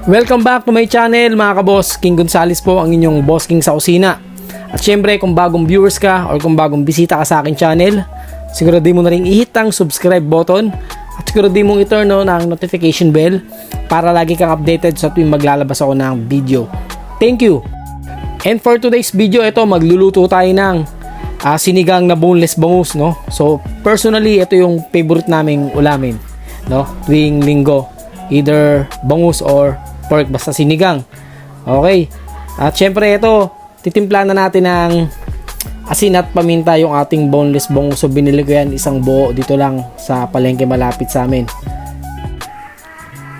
Welcome back to my channel mga kaboss. King Gonzales po ang inyong boss king sa kusina. At syempre kung bagong viewers ka or kung bagong bisita ka sa akin channel, siguro di mo na rin i-hit ang subscribe button at siguro di mong i-turn on ang notification bell para lagi kang updated sa tuwing maglalabas ako ng video. Thank you! And for today's video, ito magluluto tayo ng sinigang na boneless bangus, no? So personally, ito yung favorite naming ulamin, no? Tuwing linggo, either bangus or pork, basta sinigang. Okay. At syempre ito, titimpla na natin ng asin at paminta yung ating boneless bangus. So binili ko yan isang buo dito lang sa palengke malapit sa amin.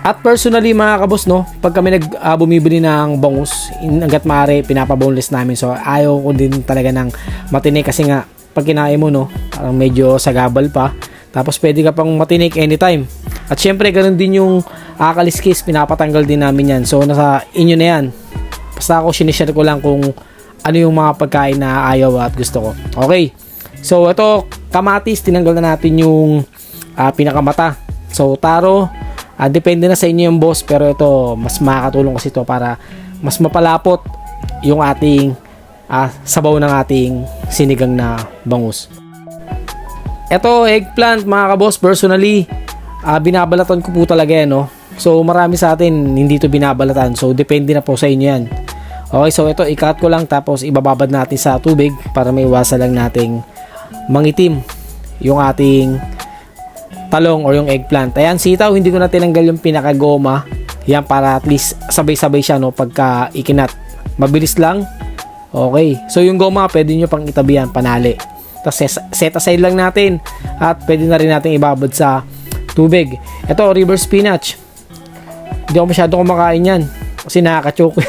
At personally mga kabos, no, pag kami bumibili ng bangus, hanggat maaari pinapa-boneless namin. So ayaw ko din talaga ng matinik kasi nga pag kinain mo, no, parang medyo sagabal pa. Tapos pwede ka pang matinik anytime. At syempre ganoon din yung kaliskis, pinapatanggal din namin yan. So nasa inyo na yan. Basta ako sinishare ko lang kung ano yung mga pagkain na ayaw at gusto ko. Okay. So ito, kamatis, tinanggal na natin yung pinakamata. So taro, depende na sa inyo yung boss, pero ito mas makakatulong kasi ito para mas mapalapot yung ating sabaw ng ating sinigang na bangus. Ito, eggplant mga kaboss, personally binabalatan ko po talaga yan, no? So marami sa atin hindi to binabalatan, so depende na po sa inyo yan. Okay, so ito i-cut ko lang tapos ibababad natin sa tubig para may iwasan lang nating mangitim yung ating talong or yung eggplant. Ayan, sitaw, hindi ko na tinanggal yung pinakagoma. Yan, para at least sabay-sabay siya, no, pagka ikinat. Mabilis lang. Okay, so yung goma pwede nyo pang itabi yan, panali. Tapos set aside lang natin at pwede na rin natin ibabad sa tubig. Ito, river spinach. Hindi ako masyadong kumakain yan kasi nakaka-choke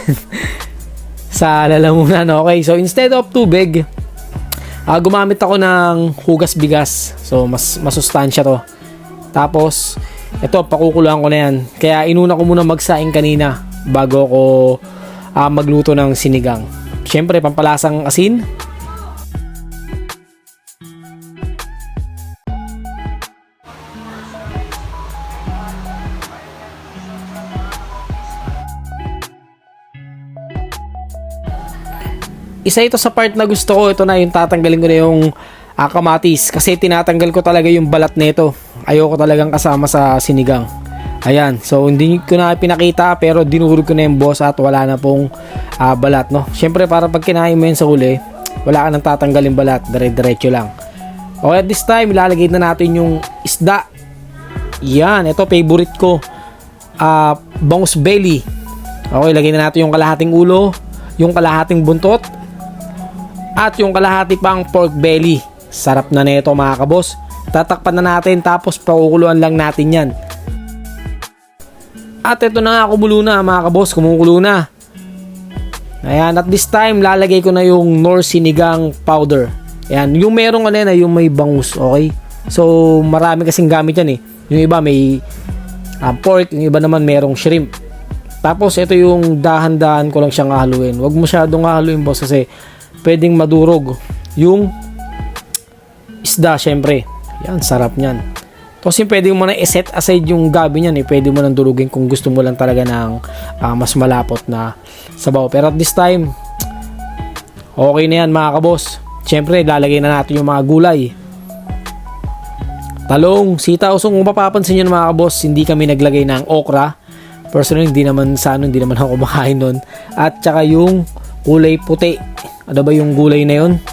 sa lalamunan. Okay, so instead of tubig, gumamit ako ng hugas bigas. So mas masustansya to. Tapos ito, pakukuluan ko na yan. Kaya inuna ko muna magsaing kanina bago ako magluto ng sinigang. Syempre pampalasang asin. Isa ito sa part na gusto ko. Ito na yung tatanggalin ko na yung kamatis kasi tinatanggal ko talaga yung balat nito. Ayoko talagang kasama sa sinigang. Ayan, so hindi ko na pinakita pero dinurog ko na yung boss at wala na pong balat, no. Syempre para pag kinain mo yun sa huli, wala ka nang tatanggalin balat, dire-diretso lang. Okay, at this time ilalagay na natin yung isda. Yan, ito favorite ko, bangus belly. Okay, lagay na natin yung kalahating ulo, yung kalahating buntot, at yung kalahati pang pork belly. Sarap na nito mga kabos. Tatakpan na natin tapos pakukuluan lang natin yan. At ito na nga, kumulo na mga kabos, kumukulo na. Ayan, at this time lalagay ko na yung Knorr sinigang powder. Ayan, yung merong na yung may bangus, okay? So marami kasing gamit yan eh. Yung iba may pork, yung iba naman merong shrimp. Tapos ito yung dahan-dahan ko lang siyang haluin. Huwag masyadong haluin boss kasi pwedeng madurog yung isda syempre. Yan, sarap niyan. Tapos yung pwede mo na i-set aside yung gabi niyan eh. Pwede mo nang durugin kung gusto mo lang talaga ng mas malapot na sabaw. Pero at this time, okay na yan mga kabos. Syempre, lalagay na natin yung mga gulay. Talong, sitaw. So kung mapapansin nyo mga kabos, hindi kami naglagay ng okra. Personally, hindi naman ako kumakain nun. At saka yung kulay puti. Ano ba yung gulay na yun?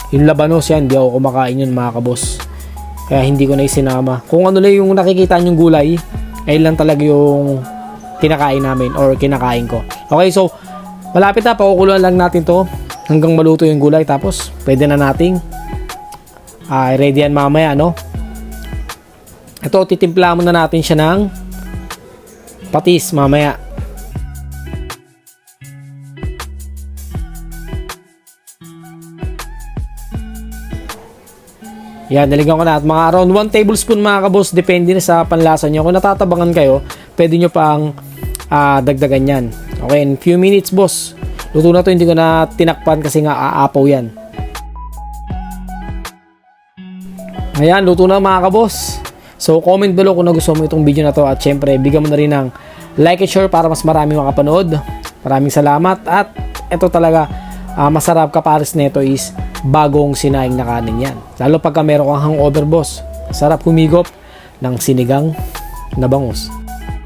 Yung labanos yan, hindi ako kumakain yun mga kabos. Kaya hindi ko na isinama. Kung ano lang yung nakikita yung gulay, ay lang talaga yung kinakain namin or kinakain ko. Okay, so malapit na, pakukuluan lang natin to hanggang maluto yung gulay. Tapos pwede na nating ready yan mamaya, no? Ito, titimpla muna natin siya ng patis mamaya. Yan, naligan ko na at mga around 1 tablespoon mga kabos, depende na sa panlasa nyo. Kung natatabangan kayo, pwede nyo pang dagdagan yan. Okay, in few minutes boss, luto na to, hindi ko na tinakpan kasi nga aapaw yan. Ayan, luto na mga kabos. So comment below kung nagustuhan mo itong video na to at syempre bigyan mo na rin ng like and share para mas marami makapanood. Maraming salamat. At ito talaga, masarap kapares nito is bagong sinaing na kanin yan. Lalo pagka meron kang hangover boss, sarap humigop ng sinigang na bangus.